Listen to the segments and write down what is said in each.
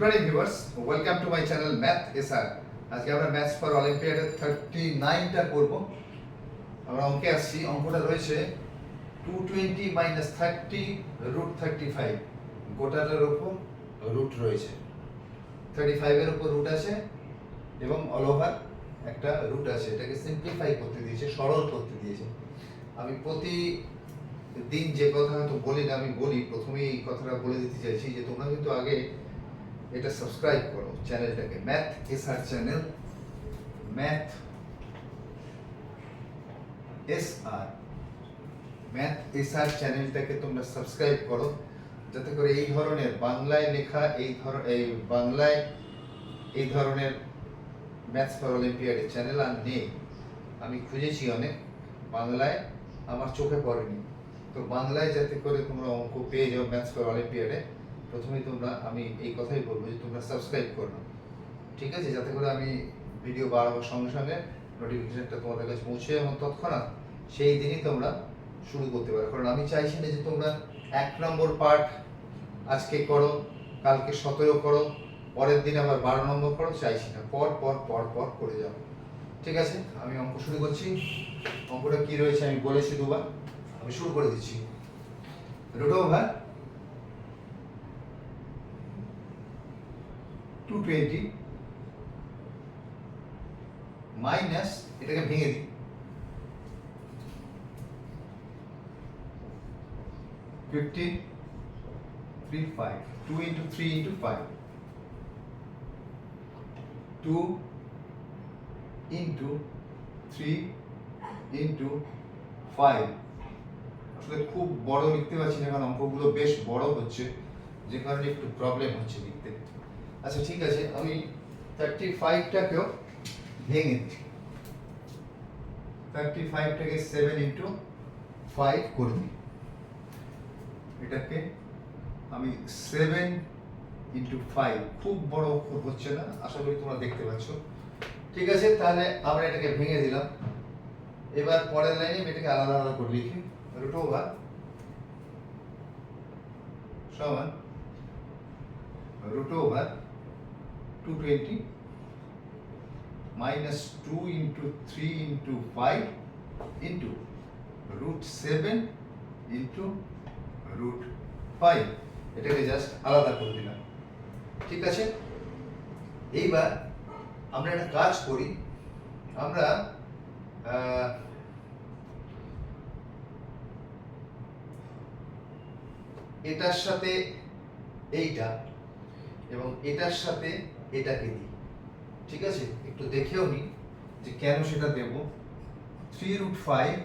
Good morning viewers, welcome to my channel Math SR. আজকে আমরা maths for অলিম্পিয়াডের 39টা করব। আমরা অঙ্কে আসছি, অঙ্কটা রয়েছে 220 - 30 √35। গোটাটার উপর রুট রয়েছে, 35 এর উপর রুট আছে এবং অল ওভার একটা রুট আছে। এটাকে সিম্পলিফাই করতে দিয়েছে, সরল করতে দিয়েছে। আমি প্রতিদিন যে কথা তো বলি না, আমি বলি প্রথমেই এই কথাটা বলে দিতে চাইছি যে তোমরা কিন্তু আগে এটা সাবস্ক্রাইব করো চ্যানেলটাকে, math SR channel, math SR চ্যানেলটাকে তোমরা সাবস্ক্রাইব করো, যাতে করে এই ধরনের বাংলায় লেখা বাংলায় এই ধরনের ম্যাথস ফর অলিম্পিয়াডের চ্যানেল আর নেই। আমি খুঁজেছি অনেক, বাংলায় আমার চোখে পড়েনি। তো বাংলায় যাতে করে তোমরা অঙ্ক পেয়ে যাও ম্যাথস ফর অলিম্পিয়াডে, প্রথমেই আমি এই কথাই বলবো যে তোমরা সাবস্ক্রাইব করো, ঠিক আছে? যাতে করে আমি ভিডিও বাড়াবার সঙ্গে সঙ্গে নোটিফিকেশনটা তোমাদের কাছে পৌঁছে এবং তৎক্ষণাৎ সেই দিনই তোমরা শুরু করতে পারো। কারণ আমি চাইছি না যে তোমরা 1 নম্বর পার্ট আজকে করো, কালকে 17 করো, পরের দিন আবার 12 নম্বর করো, চাইছি না। পর পর পর পর করে যাও, ঠিক আছে? আমি অঙ্ক শুরু করছি। অঙ্কটা কি রয়েছে আমি বলেছি দুবার, আমি শুরু করে দিচ্ছি। রুট ওভার 220 মাইনাস, এটাকে ভেঙে দিই, 15 3 5 2 into 3 into 5 2 into 3 into 5। আসলে খুব বড় লিখতে পারছি না কারণ অঙ্কগুলো বেশ বড় হচ্ছে, যে কারণে একটু প্রবলেম হচ্ছে লিখতে। আচ্ছা ঠিক আছে, আমি 35টাকেও ভেঙে দিই, 35টাকে 7 into 5 করে দিই। এটাকে আমি 7 into 5, খুব বড় অক্ষর হচ্ছে না, আশা করি তোমরা দেখতে পাচ্ছ, ঠিক আছে? তাহলে আমরা এটাকে ভেঙে দিলাম। এবার পরের লাইনে এটাকে আলাদা আলাদা করে লিখি। রুট ওভার সমান root over 220 minus 2 into 3 into 5 into √7 into √5। এটাকে জাস্ট আলাদা করে দিলাম, ঠিক আছে? এইবার আমরা একটা কাজ করি, আমরা এটার সাথে এইটা এবং এটার সাথে এটাকে দিই, ঠিক আছে? একটু দেখেও নি যে কেন সেটা দেব। 3√5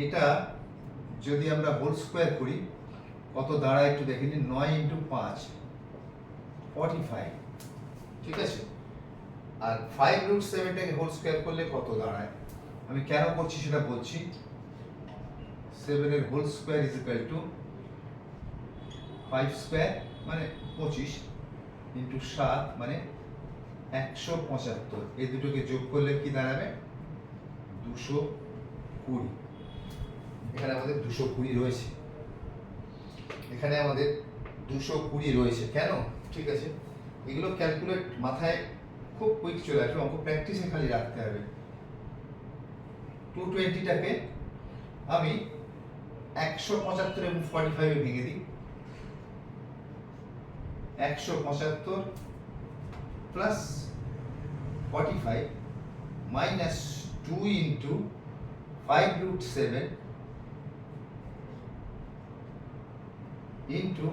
এটা যদি আমরা হোল স্কোয়ার করি কত দাঁড়ায় একটু দেখে নিন। 9 into 5 45, ঠিক আছে? আর 5√7টাকে হোল স্কোয়ার করলে কত দাঁড়ায়, আমি কেন করছি সেটা বলছি। 7 এর whole square is equal to 5 square মানে 25 ইন্টু 7 মানে 175। এই দুটোকে যোগ করলে কি দাঁড়াবে? 220। এখানে আমাদের 220 রয়েছে, এখানে আমাদের 220 রয়েছে। কেন? ঠিক আছে, এগুলো ক্যালকুলেট মাথায় খুব কুইক চলে আসবে, অঙ্ক প্র্যাকটিসে খালি রাখতে হবে। 220টাকে আমি 175 এবং 45 এ ভেঙে দিই। 175 প্লাস 45 মাইনাস 2 into 5√7 into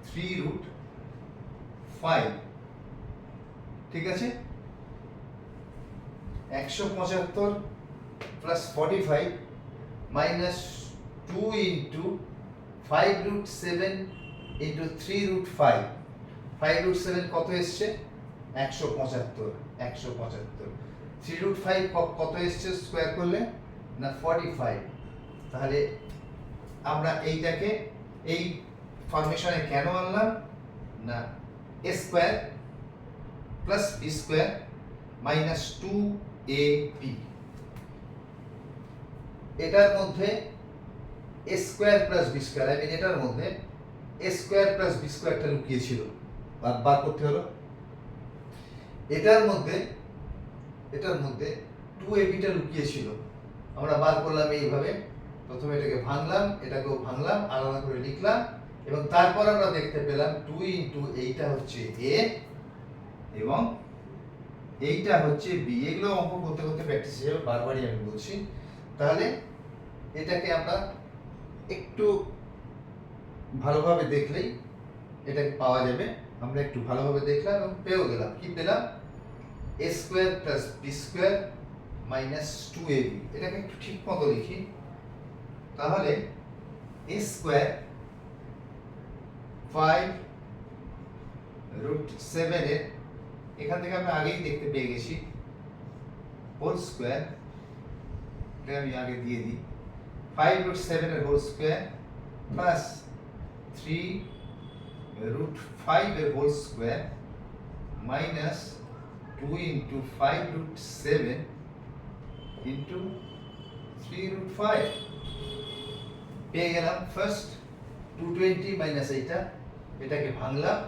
3√5, ঠিক আছে? 175 প্লাস 45 মাইনাস 2 into 5√7 into 3√5। 5√7 কত এসছে? 175। 3√5 কত এসছে স্কোয়ার করলে? না 45। তাহলে আমরা এইটাকে এই ফরমেশনে কেন আনলাম? না a square plus b square minus 2ab, এটার মধ্যে a square plus b square, এটার মধ্যে এ স্কোয়ার প্লাস বি স্কোয়ারটা লুকিয়ে ছিল, বার করতে হলো। এটার মধ্যে 2ab লুকিয়ে ছিল, আমরা বার করলাম এইভাবে। প্রথমে এটাকে ভাঙলাম, এটাকেও ভাঙলাম, আলাদা করে লিখলাম, এবং তারপর আমরা দেখতে পেলাম 2 ইন্টু এইটা হচ্ছে এ এবং এইটা হচ্ছে বি। এগুলো অঙ্ক করতে করতে প্র্যাকটিস হয়ে যাবে, বারবারই আমি বলছি। তাহলে এটাকে আমরা একটু ভালোভাবে দেখলেই এটাকে পাওয়া যাবে। আমরা একটু ভালোভাবে দেখলাম এবং পেয়েও গেলাম। কি পেলাম? A square plus B square minus 2ab। এটাকে একটু ঠিক মতো লিখি। তাহলে এ স্কোয়ার 5√7 এর, এখান থেকে আমরা আগেই দেখতে পেয়ে গেছি, হোল স্কোয়ার, এটা আমি আগে দিয়ে দিই, 5√7 এর হোল স্কোয়ার প্লাস 3√5 এর whole square minus 2 into 5√7 into 3√5 পেয়ে গেলাম। ফার্স্ট 220 মাইনাস এটাকে ভাঙলাম,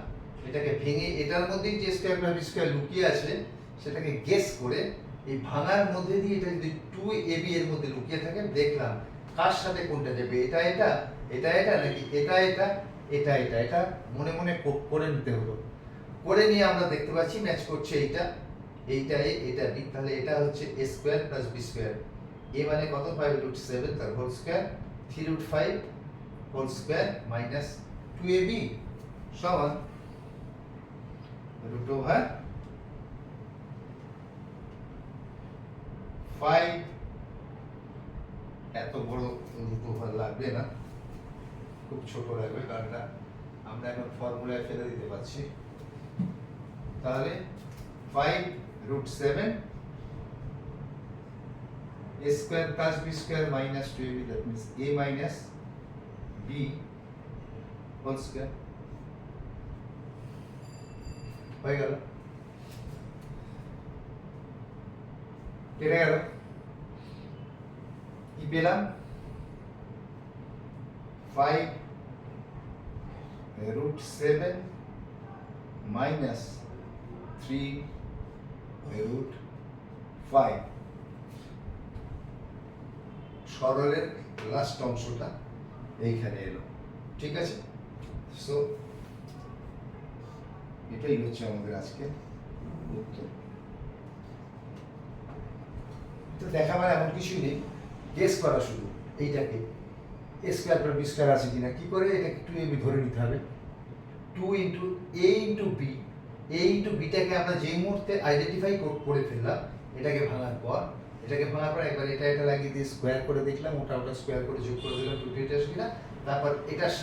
এটাকে ভেঙে এটার মধ্যেই যে স্কোয়ার প্লাস বি স্কোয়ার লুকিয়ে আছে সেটাকে গেস করে এই ভাঙার মধ্যে দিয়ে এটা যদি 2ab এর মধ্যে লুকিয়ে থাকে, দেখলাম কার সাথে কোনটা যাবে, এটা নাকি এটা মনে মনে করে নিতে হলো। করে নিয়ে আমরা দেখতে পাচ্ছি ম্যাচ করছে এইটা এ এটা বি। তাহলে এটা হচ্ছে A square plus B square. A মানে কত? 5√7 তার whole square, 3√5 whole square minus 2ab সমান √5। এত বড় √5 লাগবে না, খুব ছোট লাগবে, কারণ আমরা এখন ফর্মুলায় ফেলে দিতে পারছি। তাহলে 5√7 a square plus b square minus 2ab, that means a minus b whole square হয়ে গেল। কেটে গেল। কি পেলাম? 5√7 minus 3√5। সরলের লাস্ট অংশটা এইখানে এলো। ঠিক আছে? সো এটাই হচ্ছে আমাদের আজকে উত্তর। তো দেখাবার এমন কিছুই নেই, গেস করা শুধু এইটাকে এ স্কোয়ার প্লাস বি স্কোয়ার আছে কিনা। কি করে? এটাকে 2ab ধরে নিতে হবে। 2 ইন্টু এ ইন্টু বি, এ ইন্টু বিটাকে আমরা যেই মুহূর্তে আইডেন্টিফাই করে ফেললাম, এটাকে ভাঙার পর একবার এটা লাগিয়ে দিয়ে স্কোয়ার করে দেখলাম, ওটা স্কোয়ার করে যোগ করে দিলাম 2 আসে কিনা। তারপর এটার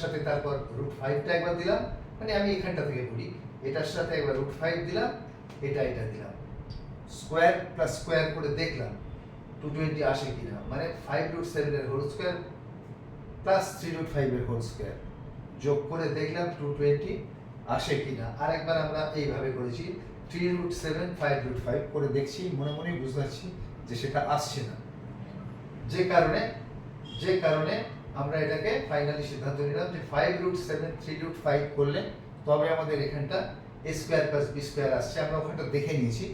সাথে তারপর √5টা একবার দিলাম, মানে আমি এখানটা থেকে করি, এটার সাথে একবার √5 দিলাম, এটা দিলাম, স্কোয়ার প্লাস স্কোয়ার করে দেখলাম 220 আসে কিনা, মানে 5√7 এর হোল স্কোয়ার প্লাস 3√5 এর হোল স্কোয়ার যোগ করে দেখলাম 220 আসে কিনা। আরেকবার আমরা এইভাবে করেছি, 3√7 5√5 করে দেখছি, মনে মনে বুঝতে পারছি যে সেটা আসছে না। যে কারণে আমরা এটাকে ফাইনালি সিদ্ধান্ত নিলাম যে 5√7 3√5 করলে তবে আমাদের এখানটা a square plus B square আসছে। আমরা ওখানটা দেখে নিয়েছি,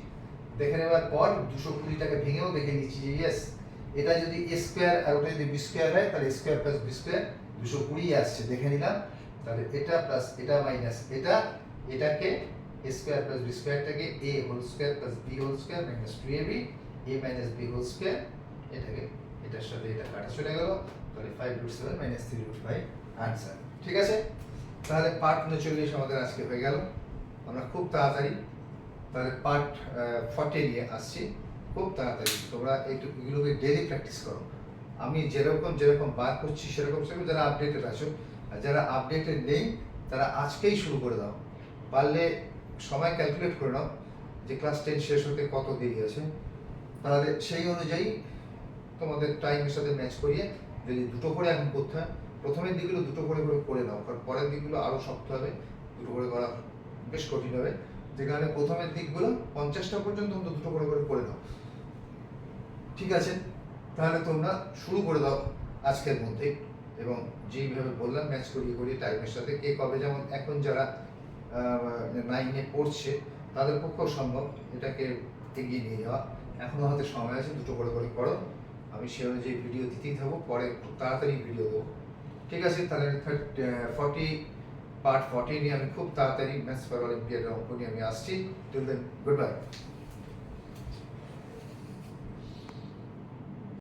দেখে নেওয়ার পর 220টাকে ভেঙেও দেখে নিয়েছি যে ইয়েস, এটা যদি a স্কোয়ার আর ওটা যদি বি স্কোয়ার হয় তাহলে স্কোয়ার প্লাস বি স্কোয়ার 220 আসছে, দেখে নিলাম। তাহলে এটা প্লাস এটা মাইনাস এটাকে a স্কোয়ার প্লাস বি স্কোয়ারটাকে a whole square plus b whole square minus 2ab a minus b whole square, এটাকে এটার সাথে এটা কাটা চলে গেল। তাহলে 5√7 মাইনাস 3√5 আনসার। ঠিক আছে? তাহলে পার্ট 39 আমাদের আজকে হয়ে গেল। আমরা খুব তাড়াতাড়ি তাহলে পার্ট 40 নিয়ে আসছি, খুব তাড়াতাড়ি। তোমরা এইটুকুগুলোকে ডেলি প্র্যাকটিস করো। আমি যেরকম বার করছি সেরকম যারা আপডেটেড আছো, আর যারা আপডেটেড নেই তারা আজকেই শুরু করে দাও। পারলে সময় ক্যালকুলেট করে নাও যে ক্লাস 10 শেষ হতে কত দেরি আছে, তাহলে সেই অনুযায়ী তোমাদের টাইমের সাথে ম্যাচ করিয়ে যদি দুটো করে এখন করতে হয়, প্রথমের দিকগুলো দুটো করে করে নাও, কারণ পরের দিকগুলো আরও শক্ত হবে, দুটো করে করা বেশ কঠিন হবে। যে কারণে প্রথমের দিকগুলো 50টা পর্যন্ত দুটো করে নাও। ঠিক আছে? তাহলে তোমরা শুরু করে দাও আজকের মধ্যে। এবং যেইভাবে বললাম ম্যাচ করিয়ে করিয়ে টাইমের সাথে কে কবে, যেমন এখন যারা 9-এ পড়ছে তাদের পক্ষেও সম্ভব এটাকে এগিয়ে নিয়ে যাওয়া। এখনও হয়তো সময় আছে, দুটো করে করে করো। আমি সে অনুযায়ী ভিডিও দিতেই থাকবো, পরে খুব তাড়াতাড়ি ভিডিও দেবো। ঠিক আছে, তাহলে 40 নিয়ে আমি খুব তাড়াতাড়ি ম্যাথস ফর অলিম্পিয়াডের অঙ্ক নিয়ে আমি আসছি। Till then, good by.